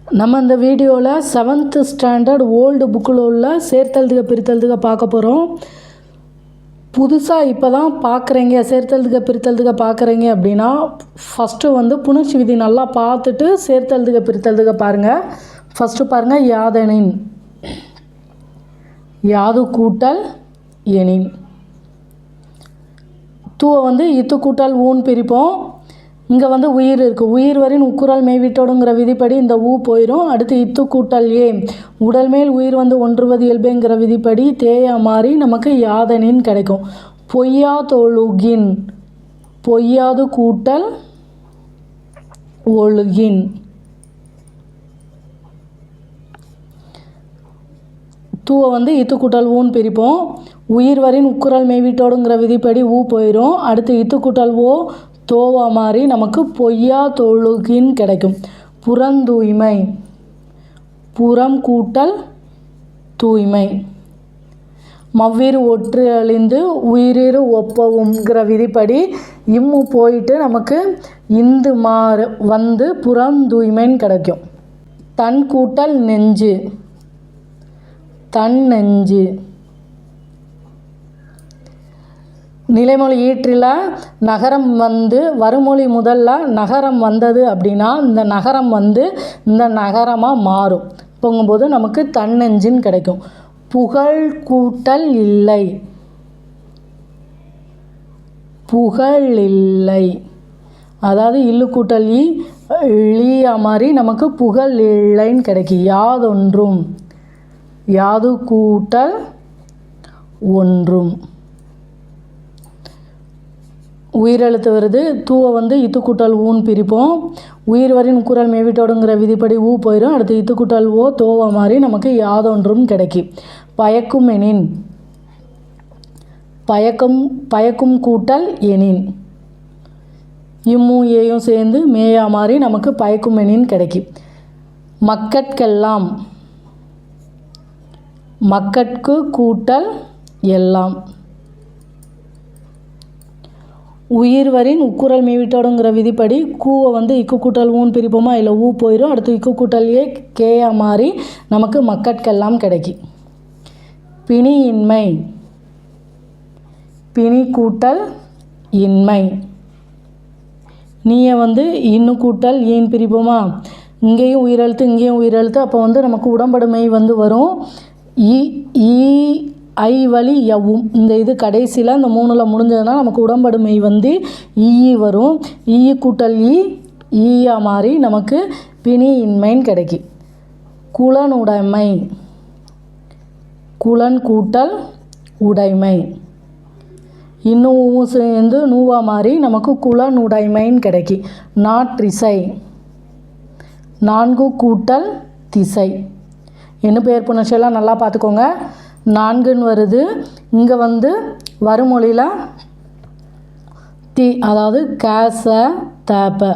நம்ம இந்த வீடியோவில் 7th ஸ்டாண்டர்ட் ஓல்டு புக்கில் உள்ள சேர்த்தெழுதுக பிரித்தெழுதுக பார்க்க போகிறோம். புதுசாக இப்போ தான் பார்க்குறீங்க, சேர்த்தெழுதுக பிரித்தெழுதுக பார்க்குறீங்க அப்படின்னா ஃபஸ்ட்டு புணர்ச்சி விதி நல்லா பார்த்துட்டு சேர்த்தெழுதுக பிரித்தெழுதுக பாருங்கள். ஃபஸ்ட்டு பாருங்கள், யாதெனின், யாது கூட்டல் எனின். தூவை இத்து கூட்டல் ஊன் பிரிப்போம். இங்கே உயிர் இருக்குது, உயிர் வரின் உக்குரல் மெய்விட்டோடுங்கிற விதிப்படி இந்த ஊ போயிடும். அடுத்து இத்து கூட்டல் ஏ, உடல் மேல் உயிர் ஒன்றுவது இயல்புங்கிற விதிப்படி தேயா மாறி நமக்கு யாதனின் கிடைக்கும். பொய்யா தொழுகின், பொய்யாது கூட்டல் ஒழுகின். தூவை இத்து கூட்டல் ஊன் பிரிப்போம். உயிர் வரின் உக்குரல் மெய்விட்டோடுங்கிற விதிப்படி ஊ போயிடும். அடுத்து இத்து கூட்டல் ஓ தோவா மாதிரி நமக்கு பொய்யா தொழுகின் கிடைக்கும். புறந்தூய்மை, புறம் கூட்டல் தூய்மை. மவ்விரு ஒற்று அழிந்து உயிரிரு ஒப்பவுங்கிற விதிப்படி இம்மு போயிட்டு நமக்கு இந்து மாறு புறந்தூய்மைன்னு கிடைக்கும். தன் கூட்டல் நெஞ்சு, தன் நெஞ்சு. நிலைமொழி ஈற்றில் நகரம் வருமொழி முதல்ல நகரம் வந்தது அப்படின்னா இந்த நகரம் இந்த நகரமாக மாறும். போகும்போது நமக்கு தன்னெஞ்சின்னு கிடைக்கும். புகழ் கூட்டல் இல்லை, புகழ் இல்லை. அதாவது இல்லு கூட்டல் ஈயா மாதிரி நமக்கு புகழ் இல்லைன்னு கிடைக்கும். யாதொன்றும், யாது கூட்டல் ஒன்றும். உயிரெழுத்து வருது. தூவை இத்து கூட்டல் ஊன் பிரிப்போம். உயிர் வரின் குரல் மேவிட்டோடுங்கிற விதிப்படி ஊ போயிடும். அடுத்து இத்து கூட்டல் ஓ தோவா மாதிரி நமக்கு யாதொன்றும் கிடைக்கும். பயக்கும் எனின், பயக்கும் கூட்டல் எனின். இம்மும் ஏயும் சேர்ந்து மேயா மாதிரி நமக்கு பயக்கும் எனின் கிடைக்கும். மக்கட்கெல்லாம், மக்கட்கு கூட்டல் எல்லாம். உயிர் வரின் உக்குரல் மெய்விட்டோடுங்கிற விதிப்படி கூவை இக்கு கூட்டல் ஊன் பிரிப்போமா, இல்லை ஊ போயிடும். அடுத்து இக்கு கூட்டல் ஏ கேயா மாதிரி நமக்கு மக்கட்கெல்லாம் கிடைக்கும். பிணியின்மை, பிணி கூட்டல் இன்மை. நீயை இன்னு கூட்டல் ஈன் பிரிப்போமா, இங்கேயும் உயிரெழுத்து இங்கேயும் உயிரெழுத்து. அப்போ நமக்கு உடம்படுமை வரும். ஈ ஐ வழி யவும், இந்த இது கடைசியில் இந்த 3ல் முடிஞ்சதுன்னா நமக்கு உடம்படுமை ஈ வரும். ஈ கூட்டல் ஈயா மாதிரி நமக்கு பிணி இன்மைன்னு கிடைக்கும். குலனுடைமை, குலன் கூட்டல் உடைமை. இன்னும் சேர்ந்து நூவா மாதிரி நமக்கு குலனுடைமைன்னு கிடைக்கும். நாற்றிசை, நான்கு கூட்டல் திசை. என்ன பெயர் புணர்ச்சியெல்லாம் நல்லா பார்த்துக்கோங்க. 4ன்னு வருது. இங்கே வருமொழியில் அதாவது கேச தேப்ப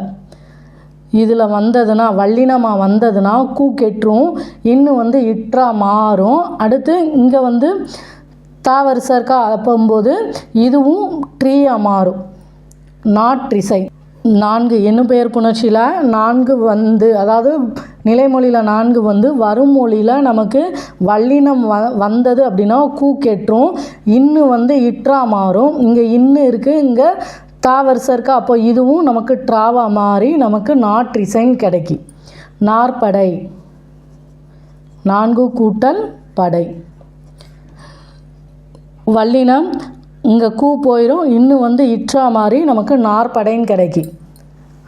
இதில் வந்ததுன்னா வல்லினமாக வந்ததுன்னா கூ கெட்டுரும், இன்னும் இற்றா மாறும். அடுத்து இங்கே தாவரிசை இருக்கா, அப்போம்போது இதுவும் ட்ரீயாக மாறும். நாற்றிசை. 4 என்னும் பெயர் புணர்ச்சியில் 4 அதாவது நிலைமொழியில் 4 வருமொழியில் நமக்கு வல்லினம் வந்தது அப்படின்னா கூ கெட்டுரும், இன்னும் இற்றா மாறும். இங்கே இன்னு இருக்குது, இங்கே தாவரிசை இருக்கா, அப்போ இதுவும் நமக்கு ட்ராவா மாறி நமக்கு நாற்றிசைன்னு கிடைக்கும். நாற்படை, 4 கூட்டல் படை. வல்லினம் இங்கே கூ போயிடும், இன்னும் இற்றா மாதிரி நமக்கு நாற்படைன்னு கிடைக்கும்.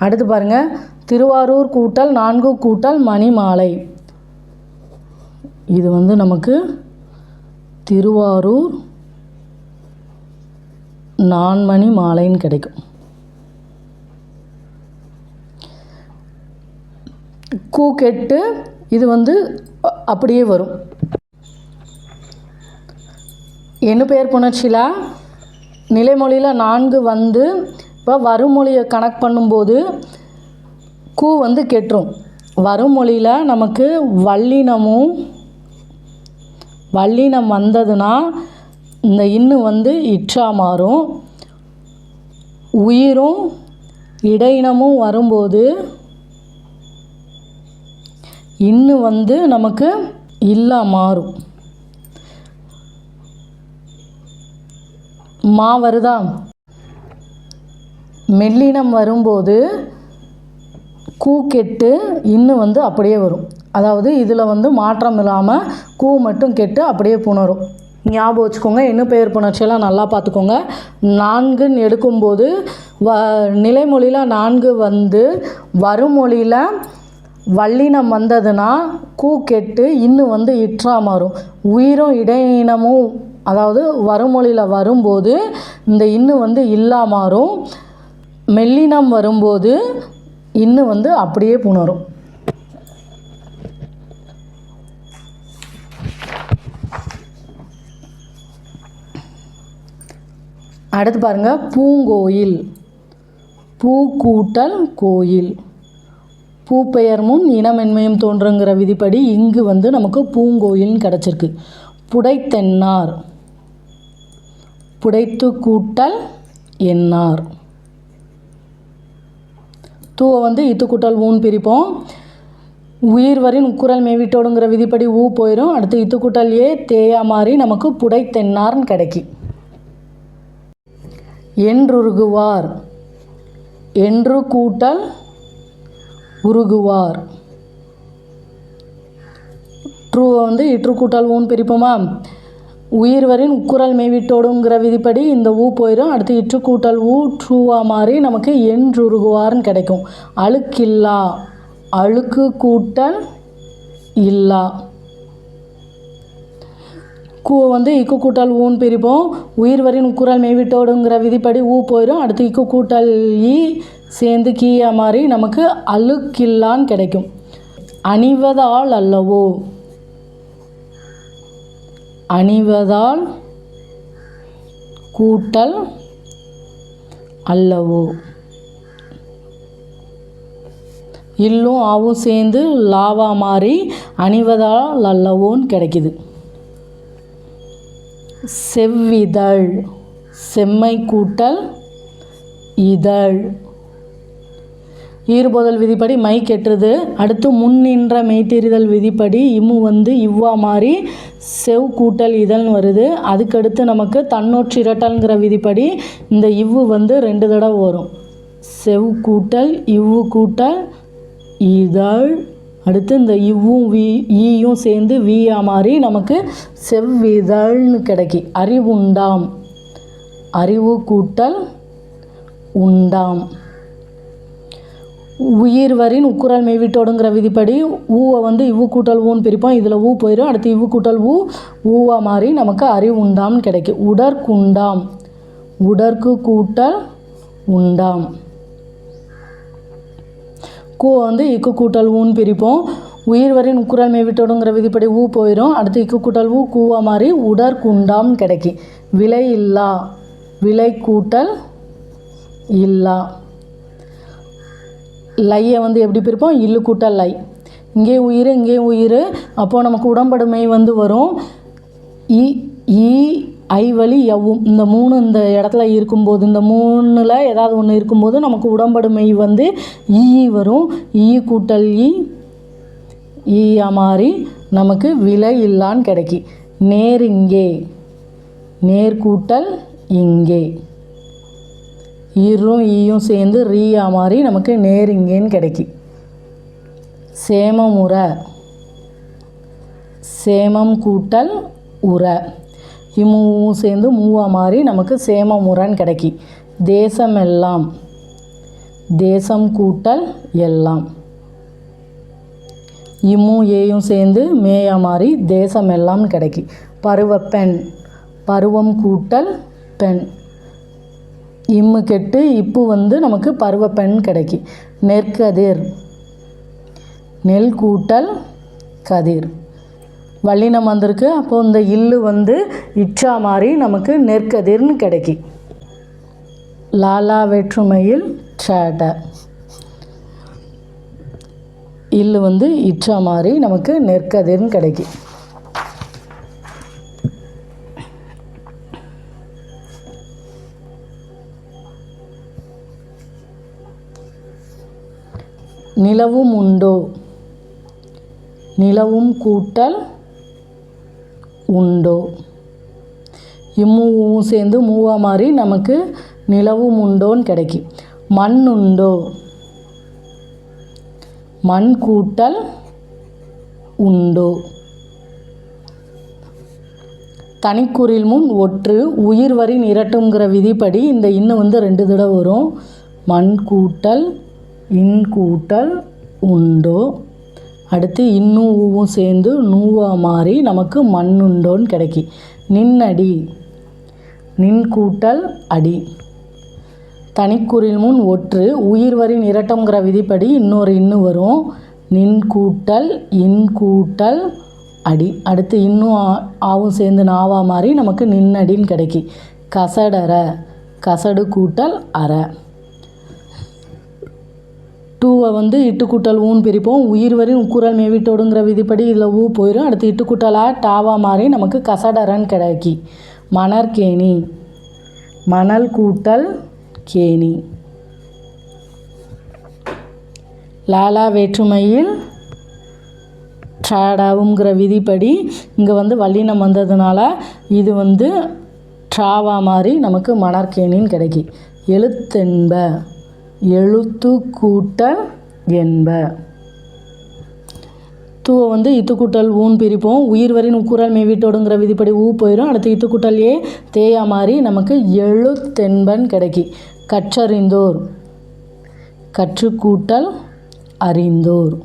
அடுத்து பாருங்கள், திருவாரூர் கூட்டல் 4 கூட்டல் மணிமாலை. இது நமக்கு திருவாரூர் 4 மணி மாலைன்னு கிடைக்கும். கூ கெட்டு இது அப்படியே வரும். என்ன பெயர் புணர்ச்சியில் நிலைமொழியில் 4 இப்போ வருமொழியை கணக்கு பண்ணும்போது கூ கெட்டுரும். வருமொழியில் நமக்கு வல்லினம் வந்ததுன்னா இந்த இன்னு இற்றா மாறும். உயிரும் இடையினமும் வரும்போது இன்னு வந்து நமக்கு இல்லா மாறும். மா வருதா? மெல்லினம் வரும்போது கூ கெட்டு இன்னு வந்து அப்படியே வரும். அதாவது இதில் வந்து மாற்றம் இல்லாமல் கூ மட்டும் கெட்டு அப்படியே புணரும். ஞாபகம் வச்சுக்கோங்க. இன்னும் பெயர் புணர்ச்சியெல்லாம் நல்லா பார்த்துக்கோங்க. 4ன்னு எடுக்கும்போது நிலைமொழியில் 4 வந்து வருமொழியில் வல்லினம் வந்ததுன்னா கூ கெட்டு இன்னும் வந்து இற்றா மாறும். உயிரும் இடையினமும் அதாவது வருமொழியில் வரும்போது இந்த இன்னும் வந்து இல்லா மாறும். மெல்லினம் வரும்போது இன்னும் வந்து அப்படியே புணரும். அடுத்து பாருங்கள், பூங்கோயில். பூ கூட்டல் கோயில். பூப்பெயர் முன் இனமென்மையும் தோன்றுங்கிற விதிப்படி இங்கு வந்து நமக்கு பூங்கோயில்னு கிடச்சிருக்கு. புடைத்தென்னார். புடைத்து கூட்டல் என்னார். தூவை வந்து இத்து கூட்டல் ஊன்னு பிரிப்போம். உயிர் வரின் உக்குரல் மேவிட்டோடுங்கிற விதிப்படி ஊ போயிடும். அடுத்து இத்து கூட்டல் ஏ தேயா மாறி நமக்கு புடைத்தென்னார்னு கிடைக்கி. என்றுருகுவார். என்று கூட்டல் உருகுவார். ட்ரூவை வந்து இற்று கூட்டல் ஊன்னு பிரிப்போமா? உயிர் வரின் உக்குரல் மேவிட்டோடுங்கிற விதிப்படி இந்த ஊ போயிடும். அடுத்து இற்று கூட்டல் ஊ ட்ரூவா மாறி நமக்கு என்றுருகுவார்னு கிடைக்கும். அழுக்கில்லா. அழுக்கு கூட்டல் இல்லா. கூவை வந்து இக்கு கூட்டல் ஊன்னு பிரிப்போம். உயிர் வரின் உக்குரல் மேவிட்டோடுங்கிற விதிப்படி ஊ போயிடும். அடுத்து இக்கு கூட்டல் ஈ சேர்ந்து கீயா மாறி நமக்கு அழுக்கில்லான்னு கிடைக்கும். அணிவதால் அல்லவோ. அணிவதால் கூட்டல் அல்லவோ. இல்லும் ஆவும் சேர்ந்து லாவா மாறி அணிவதால் அல்லவோன்னு கிடைக்கிது. செவ்விதழ். செம்மை கூட்டல் இதழ். ஈறுபோதல் விதிப்படி மை கெட்டுறது. அடுத்து முன்னின்ற மெய்த்தெரிதல் விதிப்படி இம்மு வந்து இவ்வா மாறி செவ் கூட்டல் இதழ்னு வருது. அதுக்கடுத்து நமக்கு தன்னொற்று இரட்டல்ங்கிற விதிப்படி இந்த இவ்வு வந்து 2 தடவை வரும். செவ் கூட்டல் இவ்வு கூட்டல் இதழ். அடுத்து இந்த இவ்வும் ஈயும் சேர்ந்து வீயா மாறி நமக்கு செவ்விதழ்னு கிடைக்கி. அறிவுண்டாம். அறிவு கூட்டல் உண்டாம். உயிர் வரின் உக்குரல் மெய்விட்டோடுங்கிற விதிப்படி ஊவை வந்து இவ்வு கூட்டல் ஊன்னு பிரிப்போம். இதில் ஊ போயிடும். அடுத்து இவ்வு கூட்டல் ஊவா மாறி நமக்கு அறிவுண்டாம்னு கிடைக்கும். உடற்குண்டாம். உடற்கு கூட்டல் உண்டாம். கூவை வந்து இக்கு கூட்டல் ஊன்னு பிரிப்போம். உயிர் வரின் உக்குரல் மேவிட்டோடுங்கிற விதிப்படி ஊ போயிடும். அடுத்து இக்கு கூட்டல் ஊ கூவா மாறி உடற்குண்டாம்னு கிடைக்கி. விலை இல்லா. விலை கூட்டல் இல்லா. லையை வந்து எப்படி பிரிப்போம்? இல்லு கூட்டல் லை. இங்கே உயிர் இங்கே உயிர். அப்போது நமக்கு உடம்படுமை வந்து வரும். ஈ ஐ வழி எவ்வும் இந்த 3 இந்த இடத்துல இருக்கும்போது இந்த 3ல் ஏதாவது ஒன்று இருக்கும்போது நமக்கு உடம்படுமை வந்து ஈ வரும். ஈ கூட்டல் ஈயா மாறி நமக்கு விலை இல்லான்னு கிடைக்கி. நேர் இங்கே. நேர் கூட்டல் இங்கே. ஈரும் ஈயும் சேர்ந்து ரீயா மாறி நமக்கு நேர் இங்கேன்னு கிடைக்கி. சேமமுற. சேமம் கூட்டல் உற. இம்முவும் சேர்ந்து மூவா மாறி நமக்கு சேமமுறன்னு கிடைக்கி. தேசமெல்லாம். தேசம் கூட்டல் எல்லாம். இம்மும் ஏயும் சேர்ந்து மேயா மாறி தேசமெல்லாம் கிடைக்கி. பருவப்பெண். பருவம் கூட்டல் பெண். இம்மு கெட்டு இப்பு வந்து நமக்கு பருவப்பெண் கிடைக்கி. நெற்கதிர். நெல் கூட்டல் கதிர். வல்லினம் வந்திருக்கு. அப்போது இந்த இல்லு வந்து இச்சா மாறி நமக்கு நெற்கதிர்னு கிடைக்கி. லாலா வேற்றுமையில் சேட. இல்லு வந்து இச்சா மாறி நமக்கு நெற்கதிர்னு கிடைக்கி. நிலவும் உண்டோ. நிலவும் கூட்டல் உண்டோ. இம்முவும் சேர்ந்து மூவா மாறி நமக்கு நிலவும் உண்டோன்னு கிடைக்கும். மண் உண்டோ, மண் கூட்டல் உண்டோ. தனிக்குறில் முன் ஒற்று உயிர் வரி நிரட்டுங்கிற விதிப்படி இந்த இன்னும் வந்து 2 தடவை வரும். மண் கூட்டல் இன் கூட்டல் உண்டோ. அடுத்து இன்னும் ஊவும் சேர்ந்து நூவா மாறி நமக்கு மண்ணுண்டோன்னு கிடைக்கும். நின்னடி, நின் கூட்டல் அடி. தனிக்குறில் முன் ஒற்று உயிர் வரி நிரட்டம்ங்கிற விதிப்படி இன்னொரு இன்னு வரும். நின் கூட்டல் இன் கூட்டல் அடி. அடுத்து இன்னும் ஆவும் சேர்ந்து நாவா மாறி நமக்கு நின்னடின்னு கிடைக்கும். கசடற, கசடு கூட்டல் அற. 2 வந்து இட்டு கூட்டல் ஊன்னு பிரிப்போம். உயிர் வரி உக்குரல் மேவிட்டோடுங்கிற விதிப்படி இதில் ஊ போயிடும். அடுத்து இட்டு கூட்டலா டாவா மாறி நமக்கு கசடறன்னு கிடைக்கி. மணற்கேணி, மணல் கூட்டல் கேணி. லாலா வேற்றுமையில் ட்ராடாவுங்கிற விதிப்படி இங்கே வந்து வல்லினம் வந்ததுனால இது வந்து ட்ராவா மாதிரி நமக்கு மணற்கேணின்னு கிடைக்கி. எழுத்தென்ப, எழுத்து கூட்டல் என்ப. தூவை வந்து இத்து கூட்டல் ஊன்னு பிரிப்போம். உயிர் வரின் உக்குரல் மேவிட்டோடுங்கிற விதிப்படி ஊ போயிடும். அடுத்து இத்து கூட்டல் ஏ தேயா மாதிரி நமக்கு எழுத்தென்பன்னு கிடைக்கி. கற்றறிந்தோர், கற்று கூட்டல் அறிந்தோர்.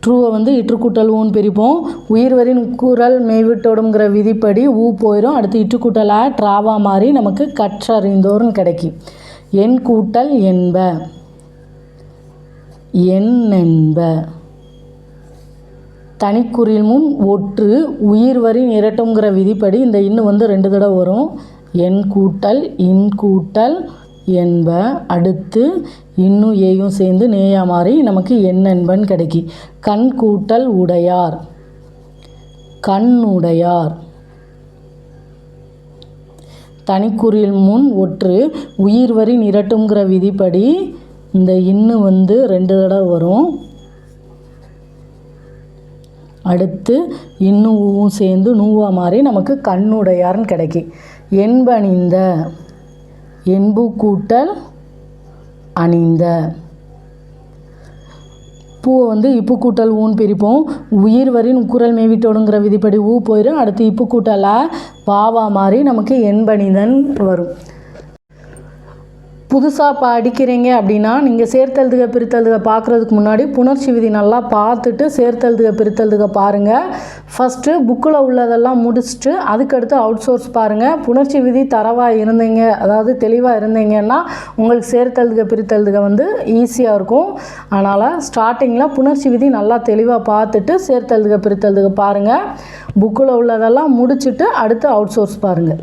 ட்ரூவை வந்து இற்றுக்கூட்டல் ஊன்னு பிரிப்போம். உயிர் வரின் உக்குரல் மேவிட்டோடுங்கிற விதிப்படி ஊ போயிடும். அடுத்து இற்றுக்கூட்டலா ட்ராவா மாதிரி நமக்கு கற்றறிந்தோர்னு கிடைக்கும். என் கூட்டல் என்ப, என் என்ப. தனிக்குறில் முன் ஒற்று உயிர் வரி நிரட்டுங்கிற விதிப்படி இந்த இன்னு வந்து 2 தடவை வரும். என் கூட்டல் இன் கூட்டல் என்ப. அடுத்து இன்னும் ஏயும் சேர்ந்து நேயா மாறி நமக்கு என் என்பன்னு கிடைக்கி. கண் கூட்டல் உடையார், கண் உடையார். தனிக்குறில் முன் ஒற்று உயிர் வரி நிரட்டுங்கிற விதிப்படி இந்த இன்னு வந்து 2 தடவை வரும். அடுத்து இன்னும் ஊவும் சேர்ந்து நூவா மாறி நமக்கு கண்ணுடையார்னு கிடைக்கி. என்பணிந்த, என்பு கூட்டல் அணிந்த. பூவை வந்து இப்பு கூட்டல் ஊன்னு பிரிப்போம். உயிர் வரின் உக்குரல் மேவிட்டோடுங்கிற விதிப்படி ஊ போயிடும். அடுத்து இப்பு கூட்டலா வாவா மாறி நமக்கு என்பணிந்தன் வரும். புதுசாக படிக்கிறீங்க அப்படின்னா நீங்கள் சேர்த்தெழுதுக பிரித்தெழுதுக பார்க்குறதுக்கு முன்னாடி புணர்ச்சி விதி நல்லா பார்த்துட்டு சேர்த்தெழுதுக பிரித்தெழுதுக பாருங்கள். ஃபஸ்ட்டு புக்கில் உள்ளதெல்லாம் முடிச்சுட்டு அதுக்கடுத்து அவுட் சோர்ஸ் பாருங்கள். புணர்ச்சி விதி தரவாக இருந்தீங்க, அதாவது தெளிவாக இருந்தீங்கன்னா உங்களுக்கு சேர்த்தெழுதுக பிரித்தெழுதுக வந்து ஈஸியாக இருக்கும். அதனால் ஸ்டார்டிங்கில் புணர்ச்சி விதி நல்லா தெளிவாக பார்த்துட்டு சேர்த்தெழுதுக பிரித்தெழுதுக பாருங்கள். புக்கில் உள்ளதெல்லாம் முடிச்சுட்டு அடுத்து அவுட் சோர்ஸ் பாருங்கள்.